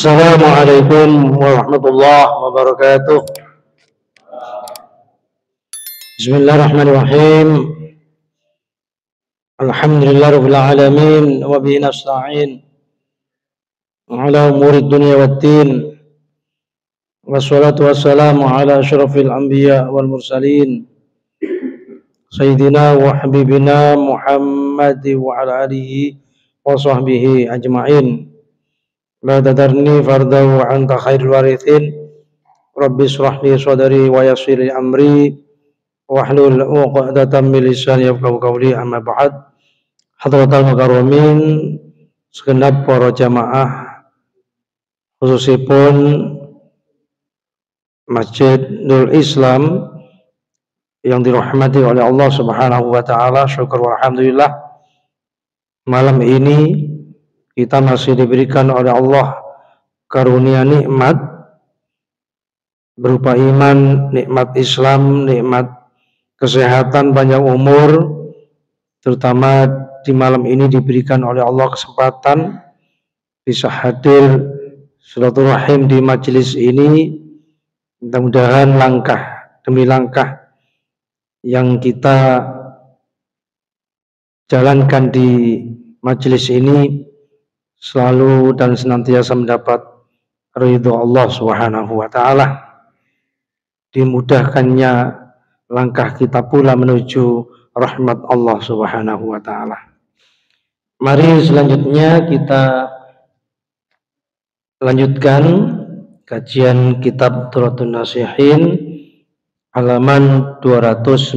Assalamualaikum warahmatullahi wabarakatuh. Bismillahirrahmanirrahim. Alhamdulillahirabbil alamin wa bihi nasta'in ala umuri dunya waddin. Wassalatu wassalamu ala asyrafil anbiya wal mursalin sayyidina wa habibina Muhammad wa ala alihi wa sahbihi ajma'in. La tadarni fardahu wa anta khairul warithin. Rabbi shrah li sadri wa yassir li amri wahlul 'uqdatam min lisani yafqahu qawli, amma ba'd. Hadratal mukarramin, segenap para jamaah khususipun Masjidul Islam yang dirahmati oleh Allah Subhanahu wa taala, syukur alhamdulillah malam ini kita masih diberikan oleh Allah karunia nikmat berupa iman, nikmat Islam, nikmat kesehatan, panjang umur, terutama di malam ini diberikan oleh Allah kesempatan bisa hadir silaturahim di majelis ini. Mudah-mudahan langkah demi langkah yang kita jalankan di majelis ini selalu dan senantiasa mendapat ridho Allah Subhanahu wa taala. Dimudahkannya langkah kita pula menuju rahmat Allah Subhanahu wa taala. Mari selanjutnya kita lanjutkan kajian kitab Turatun Nasihin halaman 299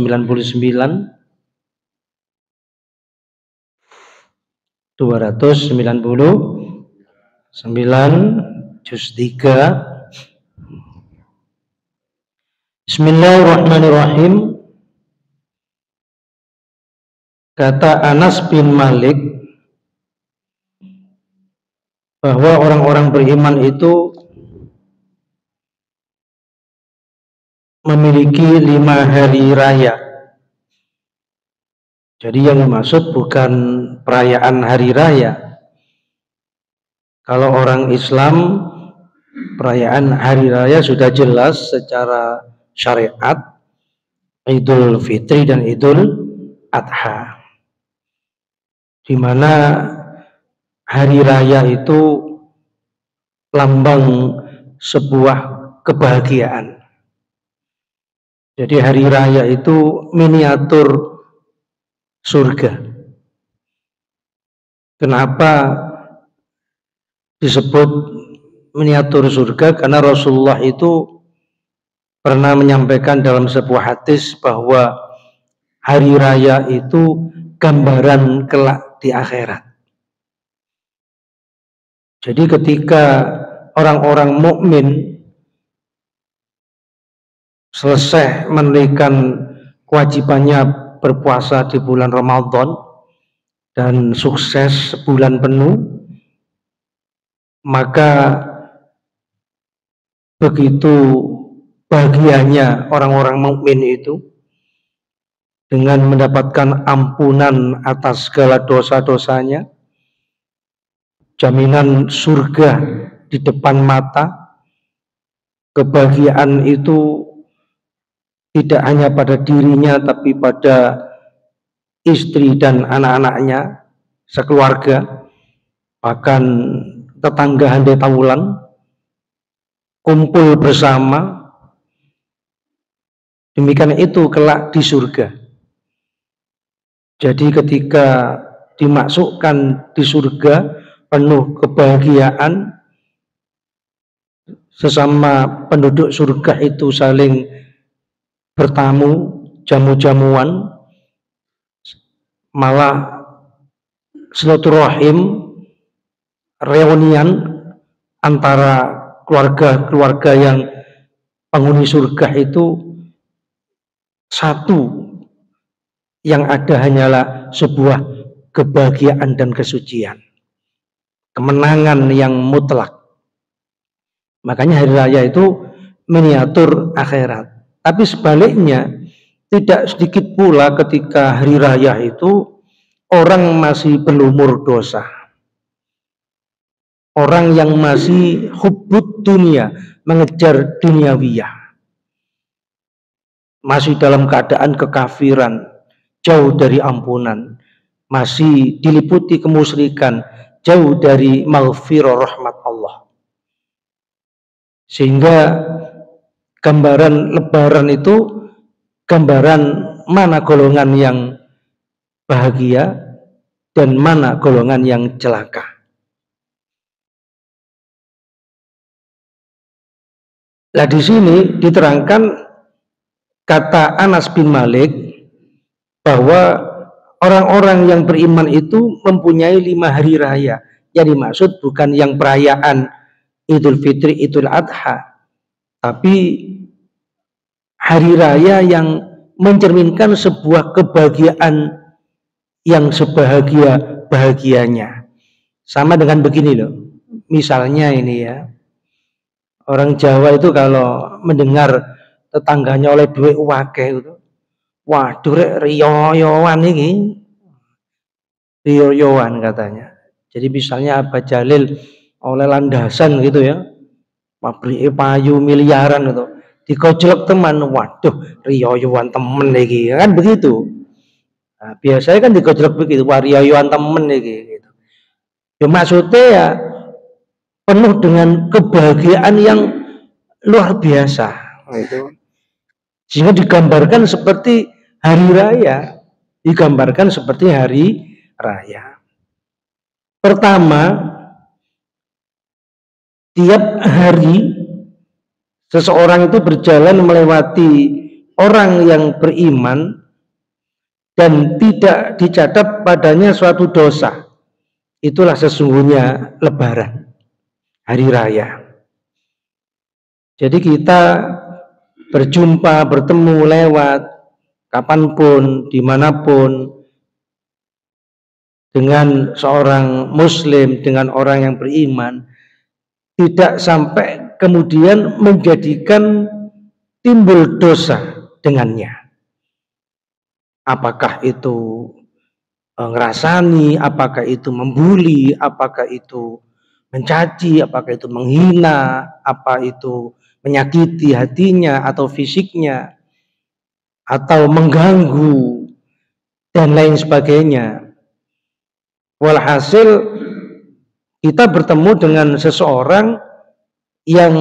juz 3. Bismillahirrahmanirrahim. Kata Anas bin Malik bahwa orang-orang beriman itu memiliki 5 hari raya. Jadi yang dimaksud bukan perayaan hari raya. Kalau orang Islam, perayaan hari raya sudah jelas secara syariat, Idul Fitri dan Idul Adha, di mana hari raya itu lambang sebuah kebahagiaan. Jadi hari raya itu miniatur surga. Kenapa disebut miniatur surga? Karena Rasulullah itu pernah menyampaikan dalam sebuah hadis bahwa hari raya itu gambaran kelak di akhirat. Jadi ketika orang-orang mukmin selesai menunaikan kewajibannya berpuasa di bulan Ramadan dan sukses sebulan penuh, maka begitu bahagianya orang-orang mukmin itu dengan mendapatkan ampunan atas segala dosa-dosanya, jaminan surga di depan mata. Kebahagiaan itu tidak hanya pada dirinya tapi pada istri dan anak-anaknya, sekeluarga, bahkan tetangga handai tawulan, kumpul bersama. Demikian itu kelak di surga. Jadi ketika dimasukkan di surga penuh kebahagiaan, sesama penduduk surga itu saling bertamu, jamu-jamuan, malah silaturahim, reunian antara keluarga-keluarga yang penghuni surga itu satu. Yang ada hanyalah sebuah kebahagiaan dan kesucian, kemenangan yang mutlak. Makanya hari raya itu miniatur akhirat. Tapi sebaliknya, tidak sedikit pula ketika hari raya itu orang masih berlumur dosa. orang yang masih hubbud dunia, mengejar duniawiyah, masih dalam keadaan kekafiran, jauh dari ampunan, masih diliputi kemusyrikan, jauh dari maghfirah rahmat Allah. Sehingga gambaran lebaran itu gambaran mana golongan yang bahagia dan mana golongan yang celaka. Nah, di sini diterangkan kata Anas bin Malik bahwa orang-orang yang beriman itu mempunyai 5 hari raya. Yang dimaksud bukan yang perayaan Idul Fitri, Idul Adha, tapi hari raya yang mencerminkan sebuah kebahagiaan yang sebahagia-bahagianya. Sama dengan begini loh, misalnya ini ya, orang Jawa itu kalau mendengar tetangganya oleh duit wakeh itu, waduh rek riyoyoan ini, riyoyoan katanya. Jadi misalnya Abah Jalil oleh landasan gitu ya, pabrik payu miliaran gitu, dikojlok teman, waduh riyoyoan temen lagi, kan begitu. Nah, biasanya kan dikojlok begitu, wah riyoyoan temen lagi gitu. Ya maksudnya ya penuh dengan kebahagiaan yang luar biasa gitu. Sehingga digambarkan seperti hari raya, digambarkan seperti hari raya. Pertama, tiap hari seseorang itu berjalan melewati orang yang beriman dan tidak dicatat padanya suatu dosa. Itulah sesungguhnya lebaran, hari raya. Jadi kita berjumpa, bertemu lewat kapanpun, dimanapun, dengan seorang muslim, dengan orang yang beriman, tidak sampai kemudian menjadikan timbul dosa dengannya. Apakah itu ngerasani, apakah itu membuli, apakah itu mencaci, apakah itu menghina, apa itu menyakiti hatinya atau fisiknya, atau mengganggu dan lain sebagainya. Walhasil kita bertemu dengan seseorang yang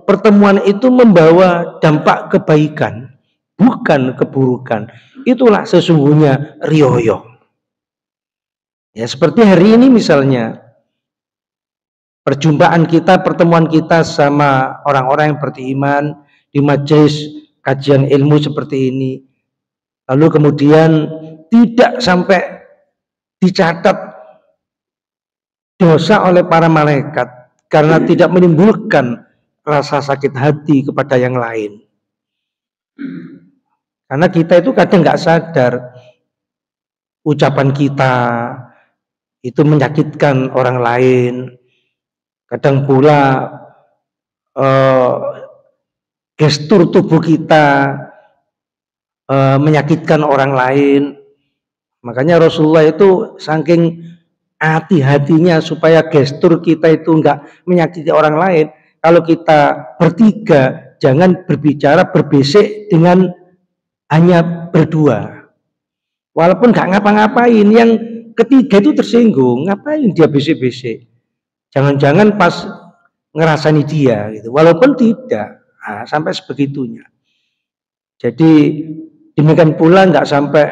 pertemuan itu membawa dampak kebaikan, bukan keburukan. Itulah sesungguhnya riyoyo. Ya seperti hari ini misalnya, perjumpaan kita, pertemuan kita sama orang-orang yang beriman di majelis kajian ilmu seperti ini, lalu kemudian tidak sampai dicatat dosa oleh para malaikat karena tidak menimbulkan rasa sakit hati kepada yang lain. Karena kita itu kadang nggak sadar ucapan kita itu menyakitkan orang lain. Kadang pula gestur tubuh kita menyakitkan orang lain. Makanya Rasulullah itu saking hati-hatinya supaya gestur kita itu enggak menyakiti orang lain. Kalau kita bertiga, jangan berbicara berbisik dengan hanya berdua. Walaupun enggak ngapa-ngapain, yang ketiga itu tersinggung, ngapain dia bisik-bisik? Jangan-jangan pas ngerasani dia gitu. Walaupun tidak, sampai sebegitunya. Jadi demikian pula enggak sampai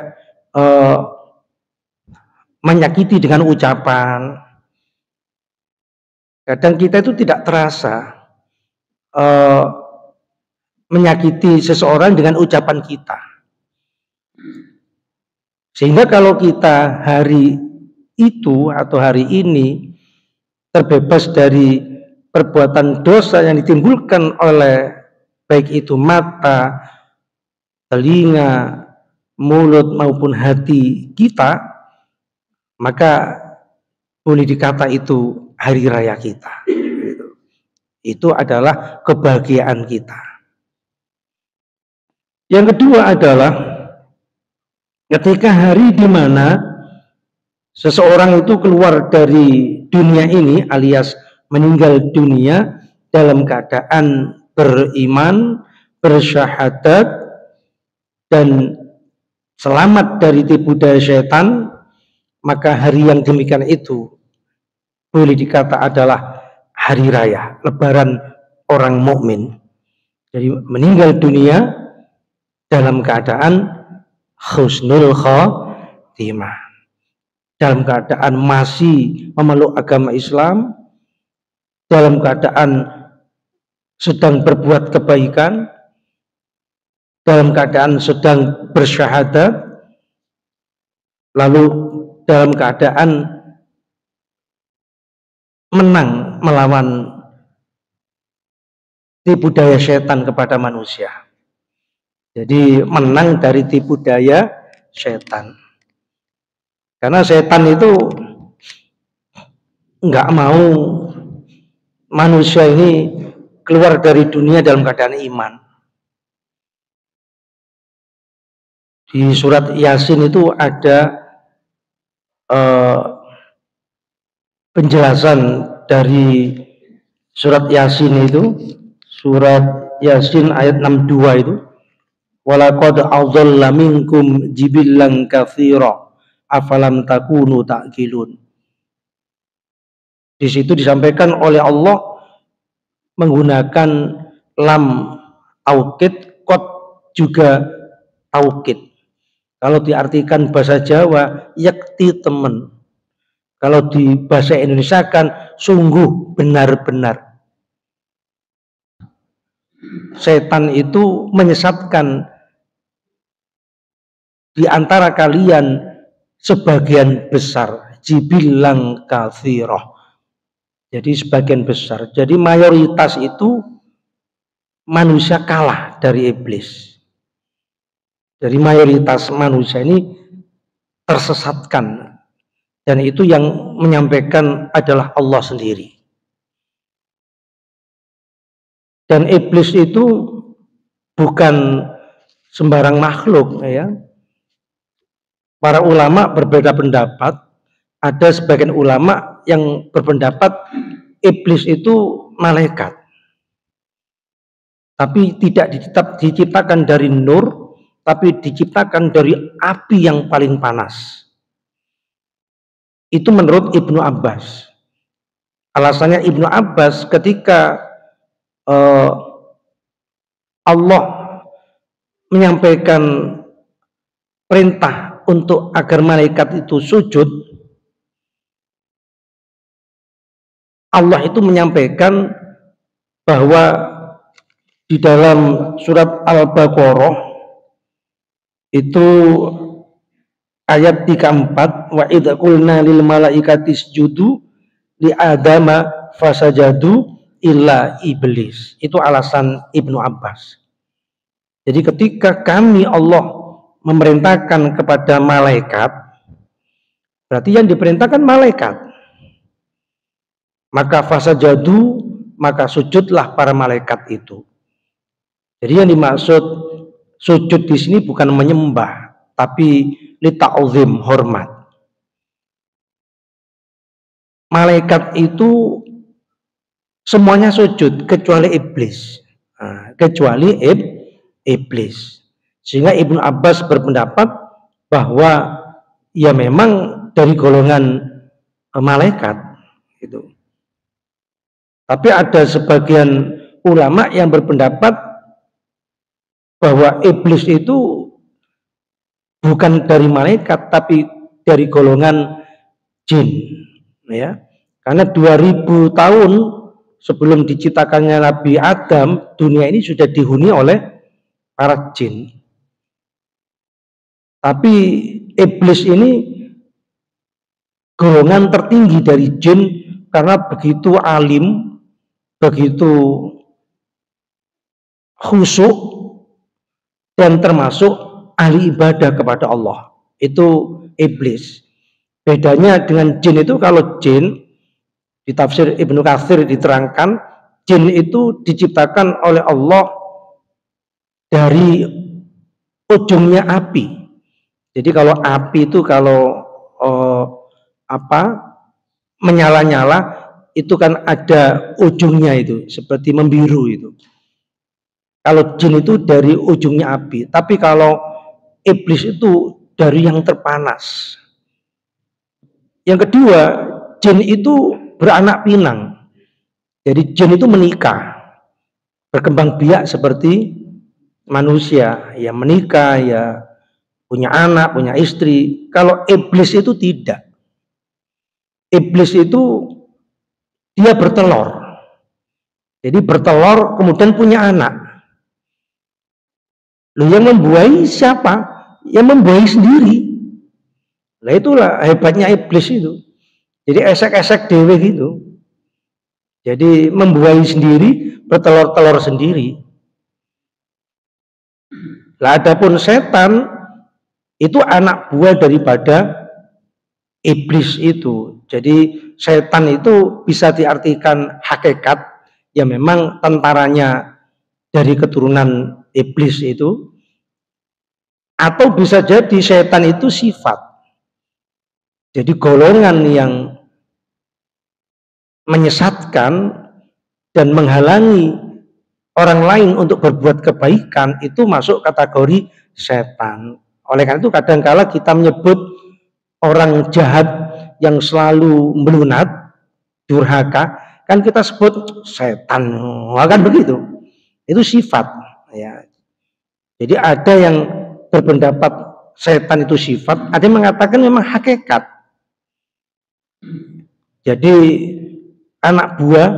menyakiti dengan ucapan. Kadang kita itu tidak terasa menyakiti seseorang dengan ucapan kita. Sehingga kalau kita hari itu atau hari ini terbebas dari perbuatan dosa yang ditimbulkan oleh baik itu mata, telinga, mulut maupun hati kita, maka boleh dikata itu hari raya kita. Itu adalah kebahagiaan kita. Yang kedua adalah ketika hari di mana seseorang itu keluar dari dunia ini alias meninggal dunia dalam keadaan beriman, bersyahadat, dan selamat dari tipu daya setan, maka hari yang demikian itu boleh dikata adalah hari raya, lebaran orang mukmin. Jadi meninggal dunia dalam keadaan husnul khotimah, dalam keadaan masih memeluk agama Islam, dalam keadaan sedang berbuat kebaikan, dalam keadaan sedang bersyahadat, lalu dalam keadaan menang melawan tipu daya setan kepada manusia. Jadi menang dari tipu daya setan. Karena setan itu nggak mau manusia ini keluar dari dunia dalam keadaan iman. Di surat Yasin itu ada penjelasan dari surat Yasin itu, surat Yasin ayat 62 itu, walaqad adalla minkum jibillan katsira afalam takunu ta'qilun. Di situ disampaikan oleh Allah menggunakan lam taukid, qad juga taukid. Kalau diartikan bahasa Jawa, yakti temen. Kalau di bahasa Indonesia kan sungguh benar-benar. Setan itu menyesatkan di antara kalian sebagian besar, jibilang katsirah. Jadi sebagian besar. Jadi mayoritas itu manusia kalah dari iblis. Jadi mayoritas manusia ini tersesatkan, dan itu yang menyampaikan adalah Allah sendiri. Dan iblis itu bukan sembarang makhluk, ya. Para ulama berbeda pendapat. Ada sebagian ulama yang berpendapat iblis itu malaikat, tapi tidak diciptakan dari nur, tapi diciptakan dari api yang paling panas. Itu menurut Ibnu Abbas. Alasannya Ibnu Abbas, ketika Allah menyampaikan perintah untuk agar malaikat itu sujud, Allah itu menyampaikan bahwa di dalam surat Al-Baqarah itu ayat 34, wa idza qulna lil malaikati isjudu li adama fasajadu illa iblis. Itu alasan Ibnu Abbas. Jadi ketika kami Allah memerintahkan kepada malaikat, berarti yang diperintahkan malaikat. Maka fasajadu, maka sujudlah para malaikat itu. Jadi yang dimaksud sujud di sini bukan menyembah, tapi lita'uzim, hormat. Malaikat itu semuanya sujud kecuali iblis. Kecuali iblis. Sehingga Ibnu Abbas berpendapat bahwa ya memang dari golongan malaikat itu. Tapi ada sebagian ulama yang berpendapat bahwa iblis itu bukan dari malaikat, tapi dari golongan jin, ya. Karena 2000 tahun sebelum diciptakannya Nabi Adam, dunia ini sudah dihuni oleh para jin. Tapi iblis ini golongan tertinggi dari jin karena begitu alim, begitu khusyuk, dan termasuk ahli ibadah kepada Allah. Itu iblis. Bedanya dengan jin itu, kalau jin di tafsir Ibnu Katsir diterangkan, jin itu diciptakan oleh Allah dari ujungnya api. Jadi kalau api itu kalau menyala-nyala, itu kan ada ujungnya itu seperti membiru itu. Kalau jin itu dari ujungnya api, tapi kalau iblis itu dari yang terpanas. Yang kedua, jin itu beranak pinang. Jadi jin itu menikah, berkembang biak seperti manusia, ya menikah, ya punya anak, punya istri. Kalau iblis itu tidak. Iblis itu dia bertelur. Jadi bertelur kemudian punya anak. Loh, yang membuahi siapa? Yang membuahi sendiri. Nah itulah hebatnya iblis itu. Jadi esek-esek dewe gitu. Jadi membuahi sendiri, bertelur-telur sendiri. Lah adapun setan itu anak buah daripada iblis itu. Jadi setan itu bisa diartikan hakikat, ya memang tentaranya dari keturunan iblis itu, atau bisa jadi setan itu sifat. Jadi golongan yang menyesatkan dan menghalangi orang lain untuk berbuat kebaikan itu masuk kategori setan. Oleh karena itu kadang-kala kita menyebut orang jahat yang selalu melunat, durhaka, kan kita sebut setan. Kan begitu. Itu sifat, ya. Jadi ada yang berpendapat setan itu sifat, ada yang mengatakan memang hakikat. Jadi anak buah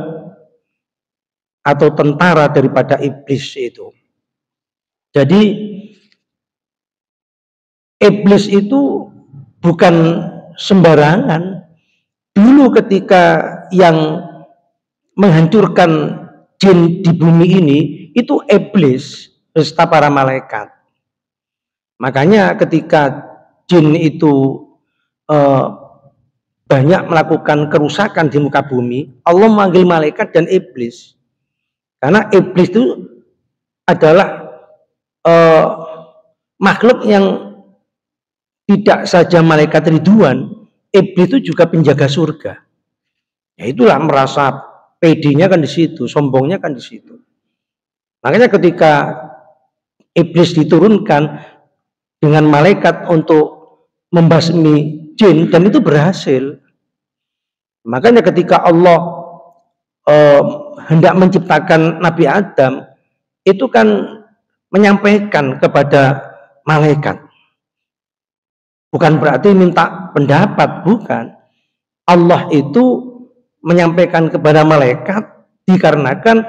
atau tentara daripada iblis itu. Jadi iblis itu bukan sembarangan. Dulu ketika yang menghancurkan jin di bumi ini itu iblis beserta para malaikat. Makanya ketika jin itu banyak melakukan kerusakan di muka bumi, Allah memanggil malaikat dan iblis. Karena iblis itu adalah makhluk yang tidak saja malaikat ridwan, iblis itu juga penjaga surga. Ya itulah merasa pedenya kan di situ, sombongnya kan di situ. Makanya ketika iblis diturunkan dengan malaikat untuk membasmi jin, dan itu berhasil. Makanya ketika Allah hendak menciptakan Nabi Adam, itu kan menyampaikan kepada malaikat. Bukan berarti minta pendapat, bukan. Allah itu menyampaikan kepada malaikat dikarenakan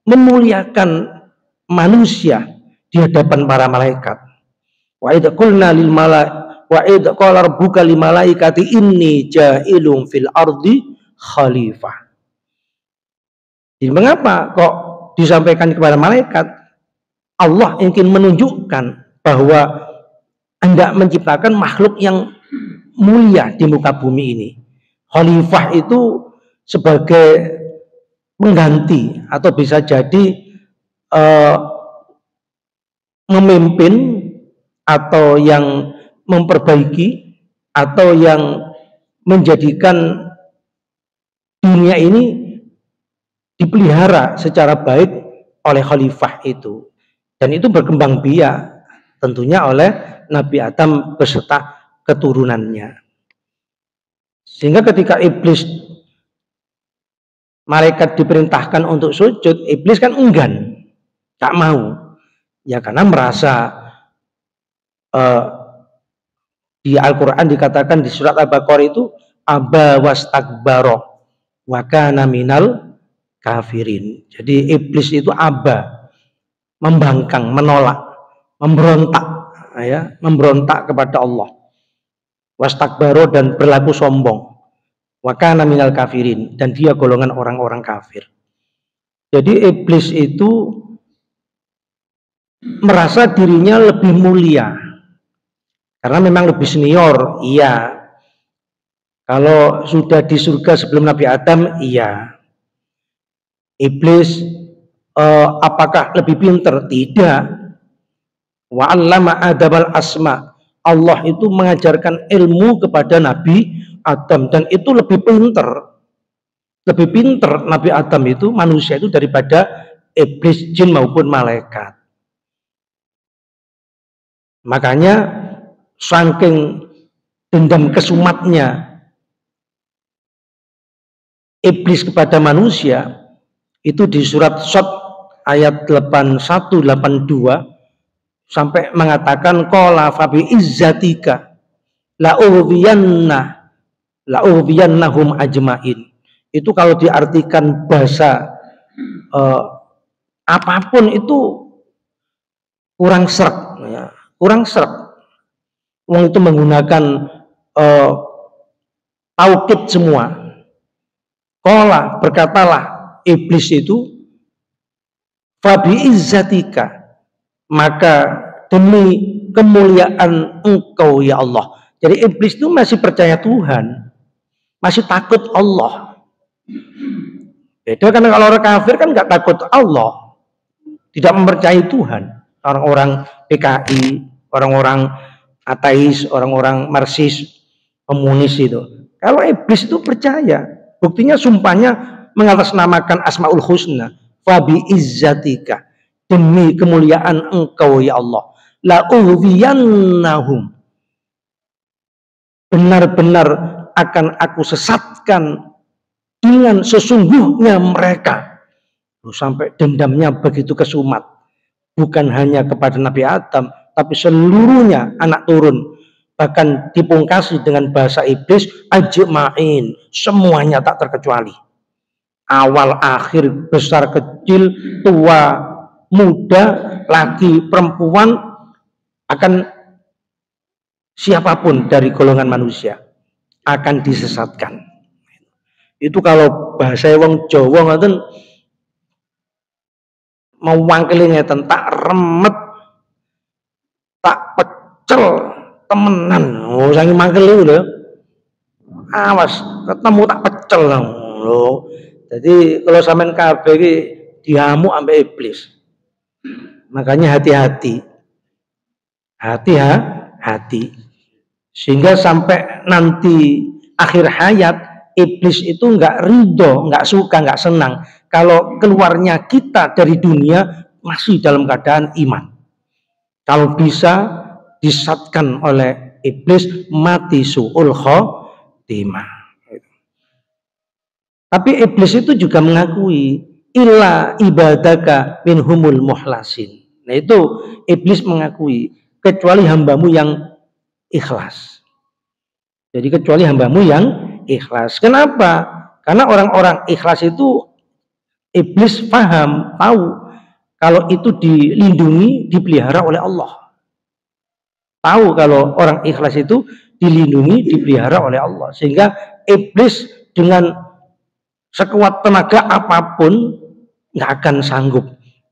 memuliakan manusia di hadapan para malaikat. Wa idza qulna lil wa idza qala rabbuka lil malaikati inni ja'ilun fil ardi khalifah. Jadi mengapa kok disampaikan kepada malaikat? Allah ingin menunjukkan bahwa hendak menciptakan makhluk yang mulia di muka bumi ini. Khalifah itu sebagai pengganti atau bisa jadi memimpin atau yang memperbaiki atau yang menjadikan dunia ini dipelihara secara baik oleh khalifah itu. Dan itu berkembang biak tentunya oleh Nabi Adam beserta keturunannya. Sehingga ketika iblis, malaikat diperintahkan untuk sujud, iblis kan enggan, tak mau. Ya karena merasa di Al-Quran dikatakan di surat Al-Baqarah itu aba wastakbaro wa kana minal kafirin. Jadi iblis itu aba, membangkang, menolak, memberontak, ya, memberontak kepada Allah. Wastakbaro, dan berlaku sombong. Wa kana minal kafirin, dan dia golongan orang-orang kafir. Jadi iblis itu merasa dirinya lebih mulia karena memang lebih senior, iya. Kalau sudah di surga sebelum Nabi Adam, iya. Iblis apakah lebih pintar? Tidak. Wa 'allama Adabal asma. Allah itu mengajarkan ilmu kepada Nabi Adam dan itu lebih pintar. Lebih pinter Nabi Adam itu, manusia itu, daripada iblis, jin maupun malaikat. Makanya saking dendam kesumatnya iblis kepada manusia, itu di surat Shad ayat 81-82 sampai mengatakan qala fabi izzatika la'ughwiyannahum ajmain. Itu kalau diartikan bahasa apapun itu kurang sreg ya, kurang sreg. Wong itu menggunakan taukid semua. Qala, berkatalah iblis itu, fabi izzatika, maka demi kemuliaan engkau ya Allah. Jadi iblis itu masih percaya Tuhan, masih takut Allah. Beda kan kalau orang kafir kan nggak takut Allah, tidak mempercayai Tuhan. Orang-orang PKI, orang-orang ateis, orang-orang Marxis, komunis itu. Kalau iblis itu percaya, buktinya sumpahnya mengatasnamakan Asmaul Husna, fabi izzatika, demi kemuliaan engkau ya Allah, la'ughwiyannahum, benar-benar akan aku sesatkan dengan sesungguhnya mereka. Sampai dendamnya begitu kesumat, bukan hanya kepada Nabi Adam, tapi seluruhnya anak turun. Bahkan dipungkasi dengan bahasa iblis, ajma'in, semuanya tak terkecuali. Awal akhir, besar kecil, tua muda, laki perempuan, akan siapapun dari golongan manusia akan disesatkan. Itu kalau bahasa wong Jawa ngoten mau wangkile ngeten, tak remet, tak pecel temenan. Oh, sangi mangkele lho. Awas, ketemu tak pecel lho. Jadi kalau sampean kabeh iki diamuk ambek iblis. Makanya hati-hati. Hati-hati. Sehingga sampai nanti akhir hayat, iblis itu nggak ridho, nggak suka, nggak senang kalau keluarnya kita dari dunia masih dalam keadaan iman. Kalau bisa disesatkan oleh iblis, mati su'ul khotimah. Tapi iblis itu juga mengakui illa ibadaka minhumul muhlasin. Nah itu iblis mengakui kecuali hambamu yang ikhlas. Jadi kecuali hambamu yang ikhlas. Kenapa? Karena orang-orang ikhlas itu iblis paham, tahu kalau itu dilindungi, dipelihara oleh Allah. Tahu kalau orang ikhlas itu dilindungi, dipelihara oleh Allah. Sehingga iblis dengan sekuat tenaga apapun nggak akan sanggup,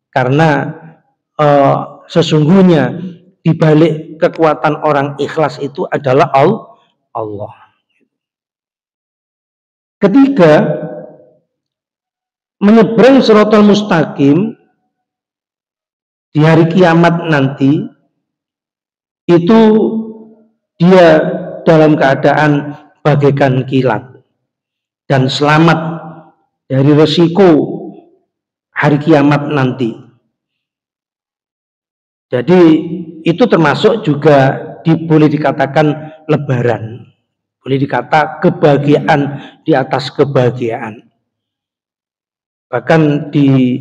karena sesungguhnya di balik kekuatan orang ikhlas itu adalah Allah. Ketiga, menyeberang shiratal mustaqim di hari kiamat nanti itu dia dalam keadaan bagaikan kilat dan selamat dari resiko hari kiamat nanti. Jadi itu termasuk juga boleh dikatakan lebaran, boleh dikata kebahagiaan di atas kebahagiaan. Bahkan di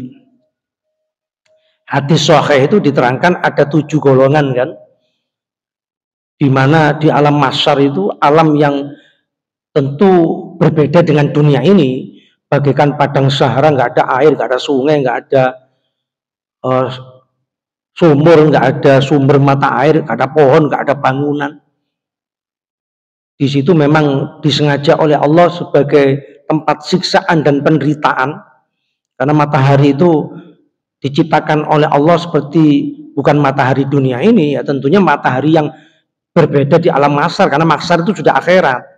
hadis sahih itu diterangkan ada 7 golongan kan, di mana di alam mahsyar itu alam yang tentu berbeda dengan dunia ini. Bagaikan padang sahara, nggak ada air, nggak ada sungai, nggak ada sumur, nggak ada sumber mata air, nggak ada pohon, nggak ada bangunan. Di situ memang disengaja oleh Allah sebagai tempat siksaan dan penderitaan, karena matahari itu diciptakan oleh Allah seperti bukan matahari dunia ini, ya tentunya matahari yang berbeda di alam mahsyar, karena mahsyar itu sudah akhirat.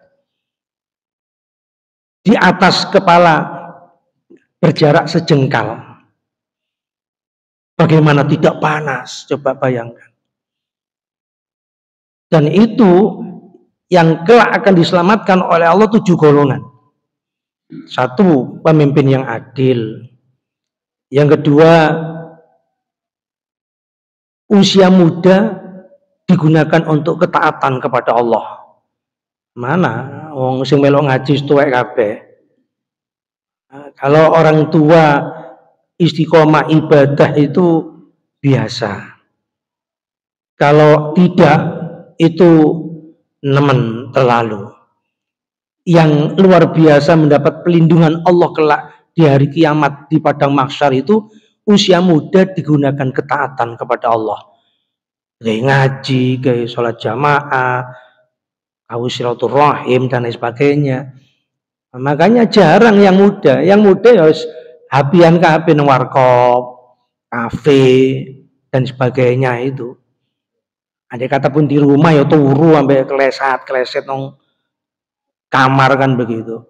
Di atas kepala berjarak sejengkal. Bagaimana tidak panas? Coba bayangkan. Dan itu yang kelak akan diselamatkan oleh Allah 7 golongan. Satu, pemimpin yang adil. Yang kedua, usia muda digunakan untuk ketaatan kepada Allah. Mana wong sing melok ngaji tuwek kabeh. Kalau orang tua istiqomah ibadah itu biasa. Kalau tidak itu nemen terlalu. Yang luar biasa mendapat pelindungan Allah kelak di hari kiamat di padang mahsyar itu usia muda digunakan ketaatan kepada Allah. Kayak ngaji, kayak sholat jamaah, kau silaturahim dan lain sebagainya. Makanya jarang yang muda ya habian kabeh nang warkop, kafe dan sebagainya itu. Andai kata pun di rumah ya turu sampai kleset nong kamar kan begitu.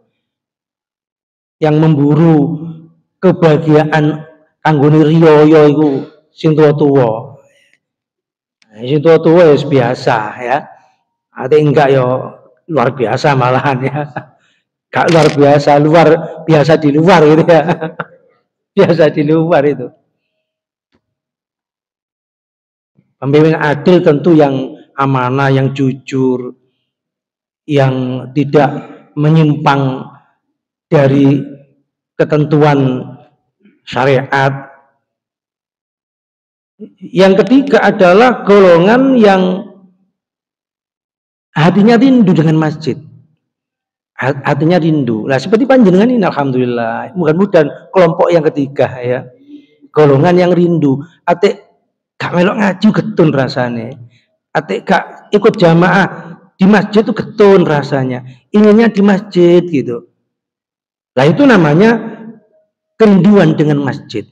Yang memburu kebahagiaan kanggone riyo iku sing tua-tua. Sing tua-tua ya biasa ya. Ada enggak ya luar biasa malahan ya. Gak luar biasa di luar gitu ya. Biasa di luar itu. Pemimpin adil tentu yang amanah, yang jujur, yang tidak menyimpang dari ketentuan syariat. Yang ketiga adalah golongan yang hatinya rindu dengan masjid. Hatinya rindu. Nah, seperti panjenengan ini alhamdulillah. Mudah-mudahan kelompok yang ketiga ya. Golongan yang rindu. Atik gak melok ngaji getun rasanya. Atik gak ikut jamaah di masjid itu getun rasanya. Inginnya di masjid gitu. Nah, itu namanya kerinduan dengan masjid.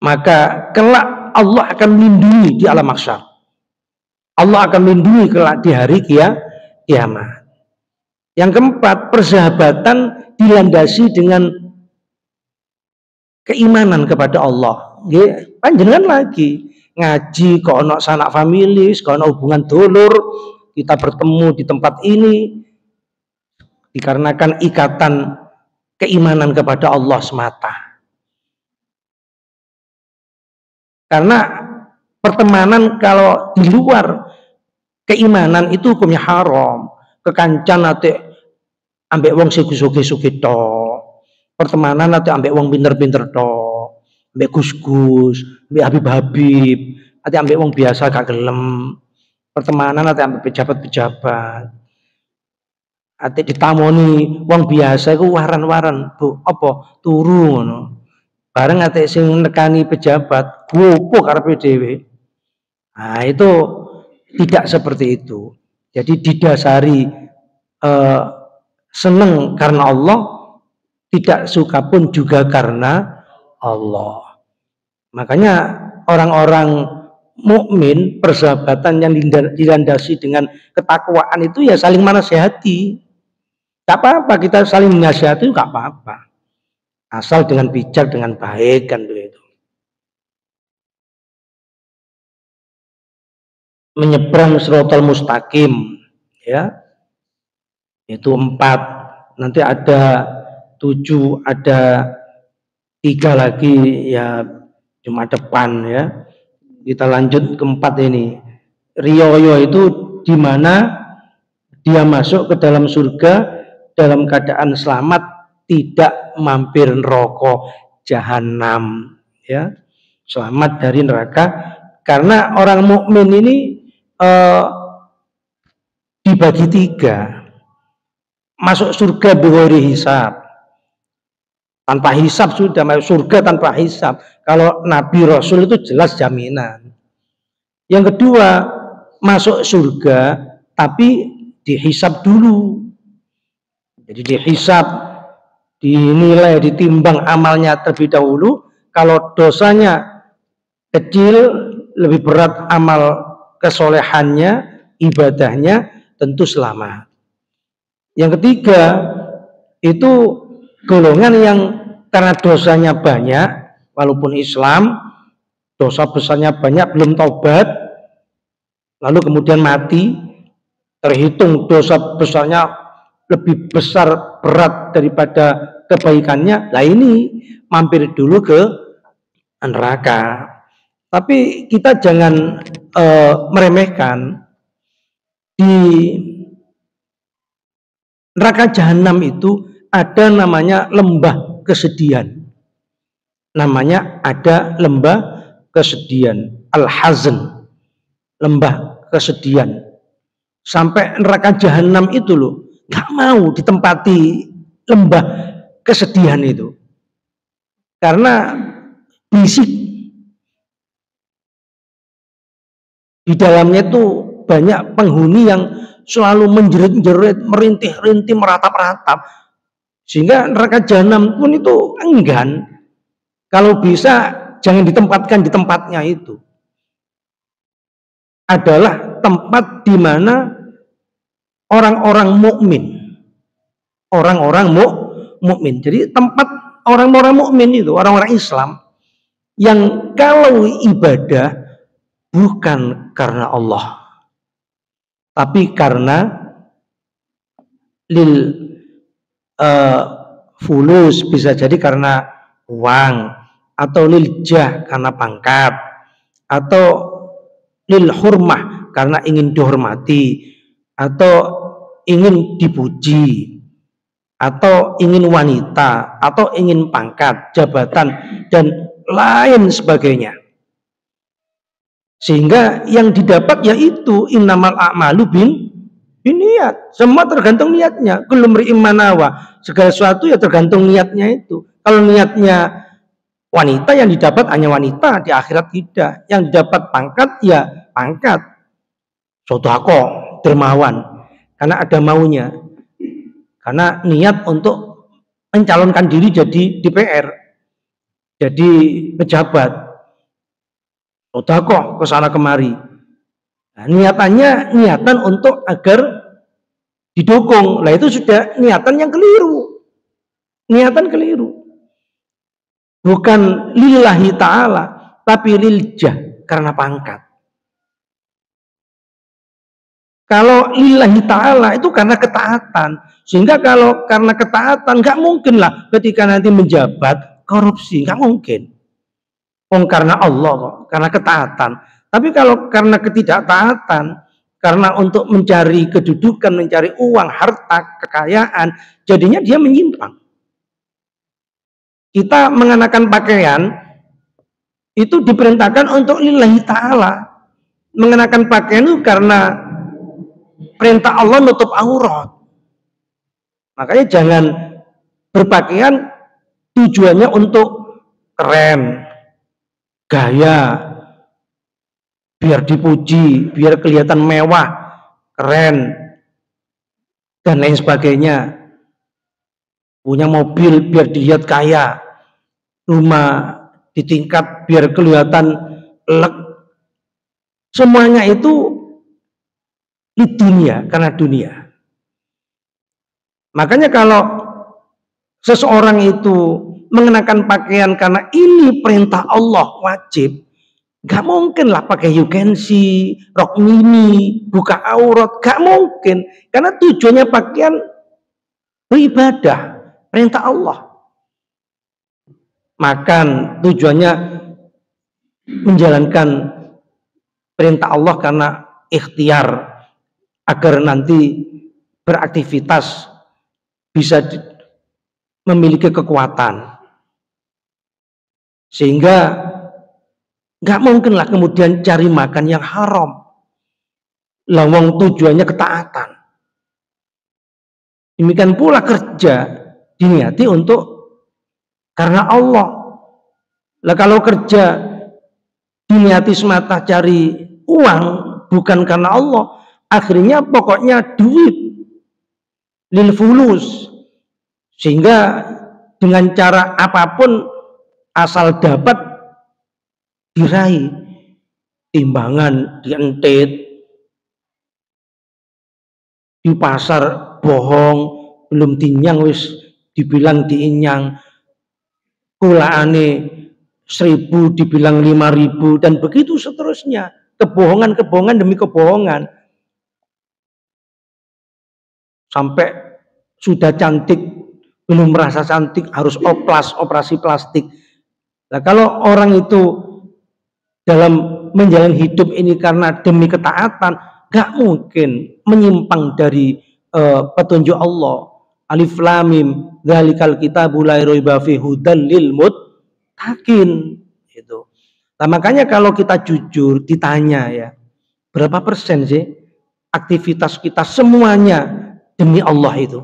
Maka kelak Allah akan melindungi di alam mahsyar. Allah akan melindungi kelak di hari kiamat. Yang keempat, persahabatan dilandasi dengan keimanan kepada Allah. Panjenengan lagi ngaji kok ono sanak familis, kok ono hubungan dulur, kita bertemu di tempat ini dikarenakan ikatan keimanan kepada Allah semata. Karena pertemanan kalau di luar keimanan itu hukumnya haram. Kekancan ate ambek wong suge-suge to. Pertemanan ate ambek wong pinter-pinter to. Ambek gus-gus, ambek habib-habib, ate ambek wong biasa gak gelem. Pertemanan ate ambek pejabat-pejabat. Ate ditamoni wong biasa iku waran-waran, Bu, apa turu ngono. Bareng ate sing nekani pejabat, gopo karepe dhewe. Nah, itu tidak seperti itu. Jadi didasari seneng karena Allah, tidak suka pun juga karena Allah. Makanya orang-orang mukmin persahabatan yang dilandasi dengan ketakwaan itu ya saling menasihati. Gak apa-apa kita saling menasihati, gak apa-apa. Asal dengan bijak, dengan baik kan begitu. Menyeberang siratal mustaqim ya. Itu 4. Nanti ada 7, ada 3 lagi ya Jumat depan ya. Kita lanjut ke 4 ini. Riyoyo itu di mana dia masuk ke dalam surga dalam keadaan selamat, tidak mampir neraka jahanam ya. Selamat dari neraka, karena orang mukmin ini dibagi 3. Masuk surga bighairi hisab. Tanpa hisab sudah masuk surga tanpa hisab. Kalau Nabi Rasul itu jelas jaminan. Yang kedua, masuk surga tapi dihisab dulu. Jadi dihisab, dinilai, ditimbang amalnya terlebih dahulu. Kalau dosanya kecil, lebih berat amal kesolehannya, ibadahnya, tentu selamat. Yang ketiga, itu golongan yang karena dosanya banyak, walaupun Islam, dosa besarnya banyak, belum taubat, lalu kemudian mati, terhitung dosa besarnya lebih besar berat daripada kebaikannya, lah ini mampir dulu ke neraka. Tapi kita jangan meremehkan, di neraka jahanam itu ada namanya lembah kesedihan. Namanya ada lembah kesedihan, al-hazn, lembah kesedihan. Sampai neraka jahanam itu loh, gak mau ditempati lembah kesedihan itu. Karena bisik. Di dalamnya itu banyak penghuni yang selalu menjerit-jerit, merintih-rintih, meratap-ratap. Sehingga neraka jahanam pun itu enggan. Kalau bisa jangan ditempatkan di tempatnya itu. Adalah tempat di mana orang-orang mukmin. Orang-orang mukmin. Jadi tempat orang-orang mukmin itu, orang-orang Islam yang kalau ibadah bukan karena Allah, tapi karena lil fulus, bisa jadi karena uang, atau lil jah karena pangkat, atau lil hurmah karena ingin dihormati, atau ingin dipuji, atau ingin wanita, atau ingin pangkat, jabatan, dan lain sebagainya. Sehingga yang didapat yaitu innamal a'malu niat. Semua tergantung niatnya. Kullu mri'in manawa. Segala sesuatu ya tergantung niatnya itu. Kalau niatnya wanita, yang didapat hanya wanita, di akhirat tidak. Yang didapat pangkat ya pangkat. Sodako, dermawan. Karena ada maunya. Karena niat untuk mencalonkan diri jadi DPR. Jadi pejabat. Sodako kesana kemari. Nah, niatan untuk agar didukung. Nah itu sudah niatan yang keliru. Niatan keliru. Bukan lillahi ta'ala, tapi liljah, karena pangkat. Kalau lillahi ta'ala itu karena ketaatan. Sehingga kalau karena ketaatan, nggak mungkin lah ketika nanti menjabat korupsi. Nggak mungkin. Karena Allah kok, karena ketaatan. Tapi kalau karena ketidaktaatan, karena untuk mencari kedudukan, mencari uang, harta, kekayaan, jadinya dia menyimpang. Kita mengenakan pakaian itu diperintahkan untuk lillahi ta'ala. Mengenakan pakaian itu karena perintah Allah nutup aurat. Makanya jangan berpakaian tujuannya untuk keren, gaya, biar dipuji, biar kelihatan mewah, keren, dan lain sebagainya. Punya mobil biar dilihat kaya, rumah di tingkat biar kelihatan elek. Semuanya itu di dunia, karena dunia. Makanya kalau seseorang itu mengenakan pakaian karena ini perintah Allah wajib, gak mungkin lah pakai you can see, rok mini, buka aurat, gak mungkin. Karena tujuannya pakaian beribadah, perintah Allah. Makan tujuannya menjalankan perintah Allah karena ikhtiar, agar nanti beraktivitas bisa memiliki kekuatan. Sehingga nggak mungkin lah kemudian cari makan yang haram. Lawang tujuannya ketaatan. Demikian pula kerja diniati untuk karena Allah. Lah kalau kerja diniati semata cari uang bukan karena Allah, akhirnya pokoknya duit lil fulus. Sehingga dengan cara apapun asal dapat diraih, timbangan dientet, di pasar bohong, belum dinyang wis dibilang diinyang, kulaane 1000 dibilang 5000, dan begitu seterusnya. Kebohongan demi kebohongan. Sampai sudah cantik, belum merasa cantik, harus operasi plastik. Nah, kalau orang itu dalam menjalani hidup ini karena demi ketaatan, gak mungkin menyimpang dari petunjuk Allah. Alif lam mim dzalikal kitabu la raiba fihi hudal lil muttaqin. Itu. Nah, makanya kalau kita jujur ditanya ya, berapa persen sih aktivitas kita semuanya demi Allah itu?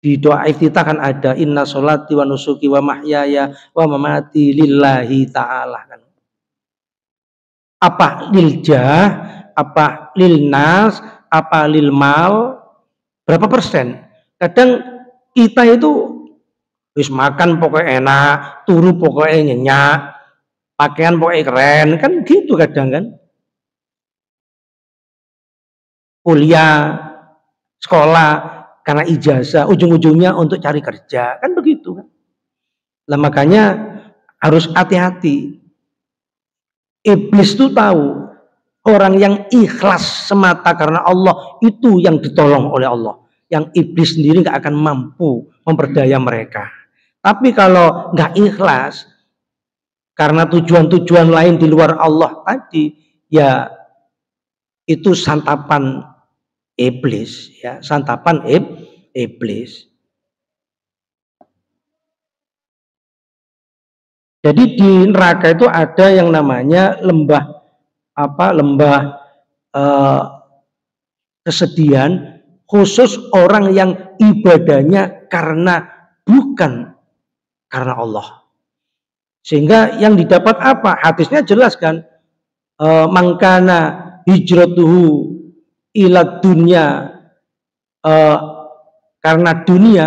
Di doa iftitah kan ada inna sholati wa nusuki wa mahyaya wa mamati lillahi ta'ala kan. Apa lil jah, apa lil nas, apa lil mal, berapa persen? Kadang kita itu wis makan pokoknya enak, turu pokoknya nyenyak, pakaian pokoknya keren, kan gitu kadang kan. Kuliah, sekolah, karena ijazah, ujung-ujungnya untuk cari kerja, kan begitu kan. Nah, makanya harus hati-hati. Iblis itu tahu orang yang ikhlas semata karena Allah itu yang ditolong oleh Allah. Yang iblis sendiri nggak akan mampu memperdaya mereka. Tapi kalau nggak ikhlas karena tujuan-tujuan lain di luar Allah tadi, ya itu santapan iblis, ya santapan iblis. Jadi di neraka itu ada yang namanya lembah kesedihan khusus orang yang ibadahnya karena bukan karena Allah. Sehingga yang didapat apa? Hadisnya jelas kan? Mangkana hijratuhu ila dunya karena dunia,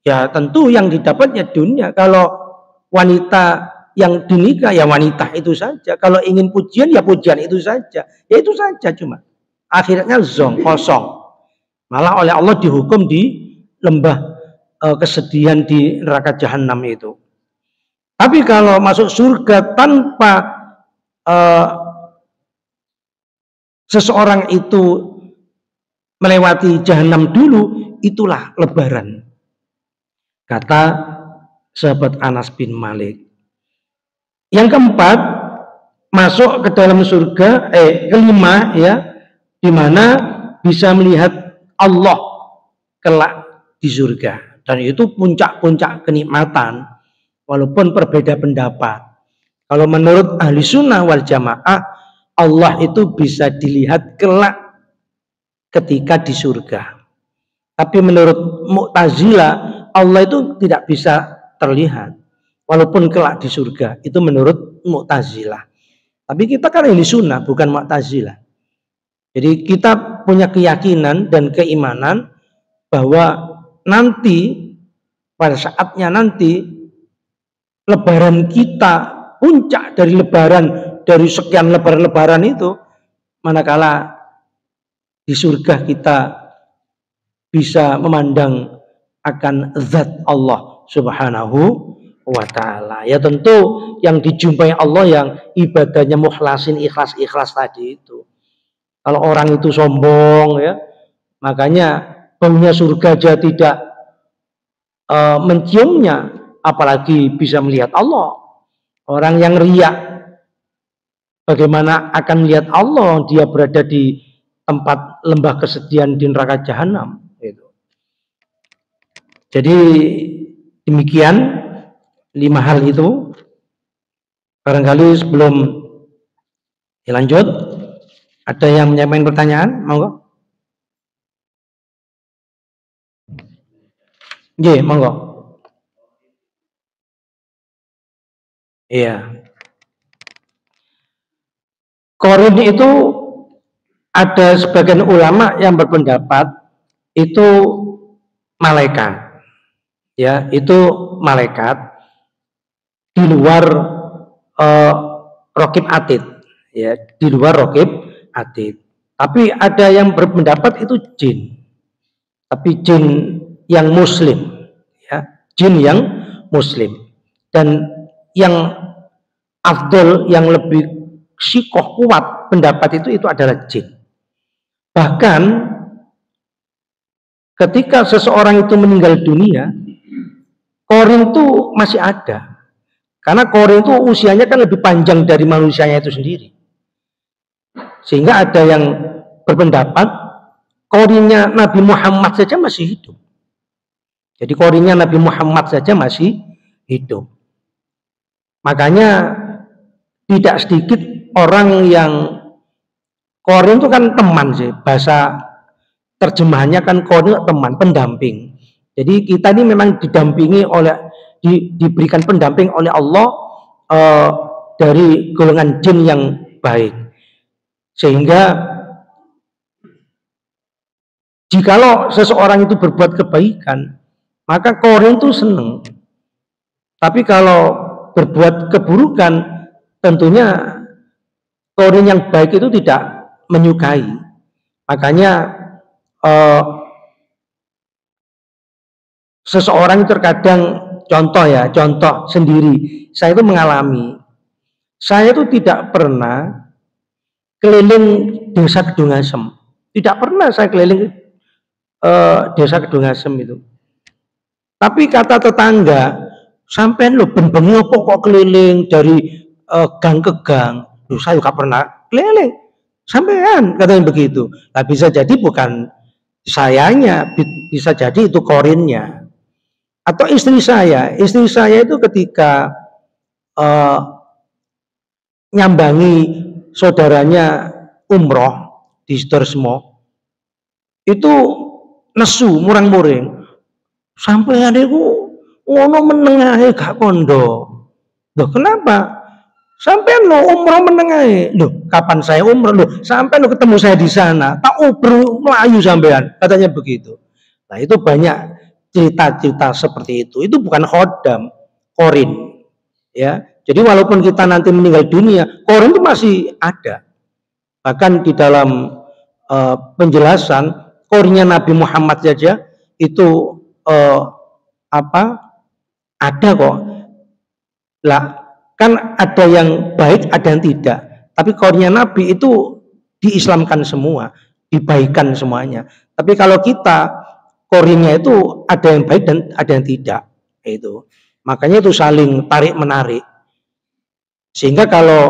ya tentu yang didapatnya dunia. Kalau wanita yang dinikah ya wanita itu saja. Kalau ingin pujian ya pujian itu saja. Ya itu saja cuma. Akhirnya zong kosong. Malah oleh Allah dihukum di lembah kesedihan di neraka jahanam itu. Tapi kalau masuk surga tanpa seseorang itu melewati jahanam dulu, itulah lebaran. Kata sahabat Anas bin Malik. Yang keempat, masuk ke dalam surga, kelima ya, di mana bisa melihat Allah kelak di surga. Dan itu puncak-puncak kenikmatan, walaupun berbeda pendapat. Kalau menurut ahli sunnah wal jamaah, Allah itu bisa dilihat kelak ketika di surga. Tapi menurut Mu'tazilah, Allah itu tidak bisa terlihat walaupun kelak di surga. Itu menurut Mu'tazilah. Tapi kita kan ahli sunnah, bukan Mu'tazilah. Jadi kita punya keyakinan dan keimanan bahwa nanti pada saatnya nanti lebaran kita, puncak dari lebaran, dari sekian lebaran itu, manakala di surga kita bisa memandang akan zat Allah Subhanahu wa ta'ala. Ya tentu yang dijumpai Allah yang ibadahnya mukhlasin, ikhlas tadi itu. Kalau orang itu sombong ya, makanya baunya surga aja tidak menciumnya, apalagi bisa melihat Allah. Orang yang riak bagaimana akan melihat Allah, dia berada di tempat lembah kesedihan di neraka jahanam gitu. Jadi demikian 5 hal itu. Barangkali sebelum dilanjut ada yang menyampaikan pertanyaan, monggo. Nggih, monggo. Iya. Qarin itu ada sebagian ulama yang berpendapat itu malaikat. Ya, itu malaikat di luar Raqib Atid. Ya, di luar Raqib Atid. Tapi ada yang berpendapat itu jin. Tapi jin yang muslim, ya, jin yang muslim. Dan yang afdol, yang lebih sikoh kuat pendapat itu adalah jin. Bahkan ketika seseorang itu meninggal dunia, korin itu masih ada. Karena korin itu usianya kan lebih panjang dari manusianya itu sendiri. Sehingga ada yang berpendapat korinnya Nabi Muhammad saja masih hidup. Jadi korinnya Nabi Muhammad saja masih hidup. Makanya tidak sedikit orang yang korin itu kan teman sih, bahasa terjemahannya kan korin teman, pendamping. Jadi kita ini memang didampingi oleh diberikan pendamping oleh Allah dari golongan jin yang baik. Sehingga jikalau seseorang itu berbuat kebaikan, maka korin itu senang. Tapi kalau berbuat keburukan, tentunya korin yang baik itu tidak menyukai. Makanya seseorang terkadang contoh sendiri, saya itu mengalami, saya itu tidak pernah keliling desa Kedungasem, tidak pernah saya keliling desa Kedungasem itu. Tapi kata tetangga, sampean lo ben-bengi kok keliling dari gang ke gang. Loh, saya juga pernah keliling, sampean katanya begitu. Nah, bisa jadi bukan sayanya, bisa jadi itu korinnya. Atau istri saya itu ketika nyambangi saudaranya umroh di Sidoarjo, itu nesu murang-muring, sampai adekku ngono menengahe gak kondo. Loh kenapa? Sampai lo umroh menengahe. Loh kapan saya umroh? Loh sampai lo ketemu saya di sana, tak ubru melayu sampean, katanya begitu. Nah itu banyak cerita-cerita seperti itu. Itu bukan khodam, korin. Ya, jadi walaupun kita nanti meninggal dunia, korin itu masih ada. Bahkan di dalam penjelasan korinnya Nabi Muhammad saja itu ada kok. Lah kan ada yang baik, ada yang tidak. Tapi korinnya Nabi itu diislamkan semua, dibaikan semuanya. Tapi kalau kita korinnya itu ada yang baik dan ada yang tidak. Itu. Makanya itu saling tarik menarik. Sehingga kalau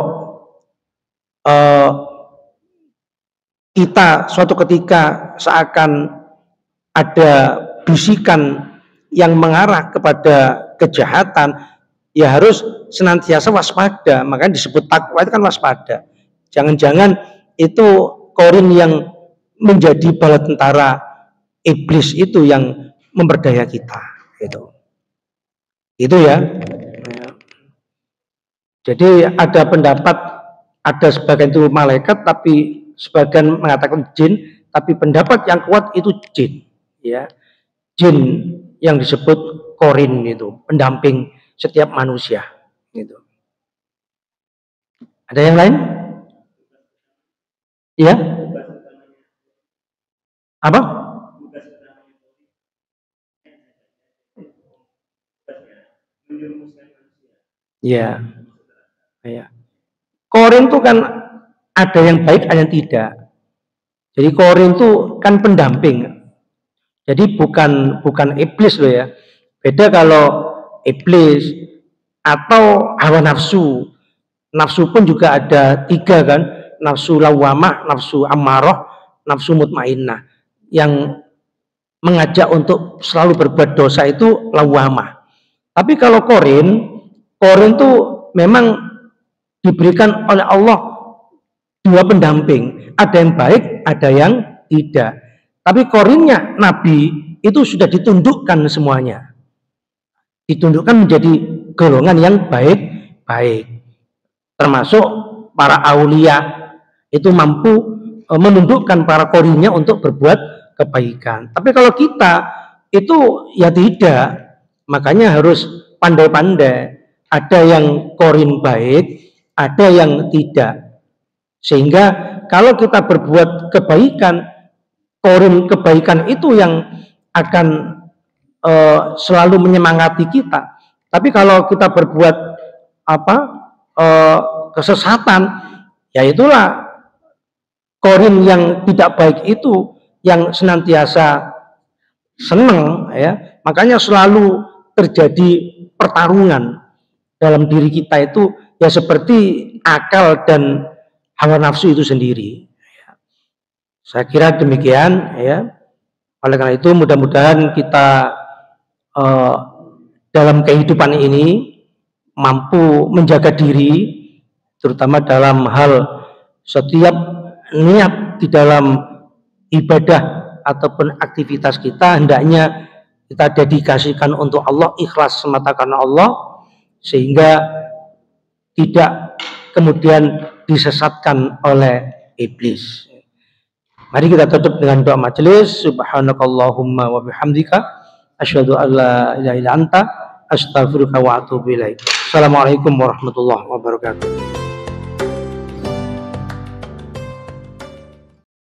kita suatu ketika seakan ada bisikan yang mengarah kepada kejahatan, ya harus senantiasa waspada. Makanya disebut takwa itu kan waspada. Jangan-jangan itu korin yang menjadi bala tentara iblis itu yang memperdaya kita. Itu ya. Jadi ada pendapat ada sebagian itu malaikat, tapi sebagian mengatakan jin, tapi pendapat yang kuat itu jin, ya, jin yang disebut korin itu, pendamping setiap manusia. Gitu. Ada yang lain? Ya? Apa? Ya. Ya. Korin itu kan ada yang baik, ada yang tidak. Jadi korin itu kan pendamping. Jadi bukan iblis loh ya. Beda kalau iblis atau hawa nafsu. Nafsu pun juga ada 3 kan. Nafsu lawamah, nafsu amarah, nafsu mutmainnah. Yang mengajak untuk selalu berbuat dosa itu lawamah. Tapi kalau korin itu memang diberikan oleh Allah 2 pendamping, ada yang baik, ada yang tidak. Tapi korinnya Nabi itu sudah ditundukkan semuanya, ditundukkan menjadi golongan yang baik, termasuk para aulia itu mampu menundukkan para korinnya untuk berbuat kebaikan. Tapi kalau kita itu ya tidak, makanya harus pandai-pandai. Ada yang korin baik, ada yang tidak. Sehingga kalau kita berbuat kebaikan, korin kebaikan itu yang akan selalu menyemangati kita. Tapi kalau kita berbuat kesesatan, ya itulah korin yang tidak baik itu yang senantiasa seneng ya. Makanya selalu terjadi pertarungan dalam diri kita itu ya seperti akal dan hawa nafsu itu sendiri. Saya kira demikian ya. Oleh karena itu mudah-mudahan kita dalam kehidupan ini mampu menjaga diri, terutama dalam hal setiap niat di dalam ibadah ataupun aktivitas kita hendaknya kita dedikasikan untuk Allah, ikhlas semata karena Allah, sehingga tidak kemudian disesatkan oleh iblis. Mari kita tutup dengan doa majelis. Subhanakallahumma wa bihamdika asyhadu an la ilaha illa anta astaghfiruka wa atubu ilaik. Assalamualaikum warahmatullahi wabarakatuh.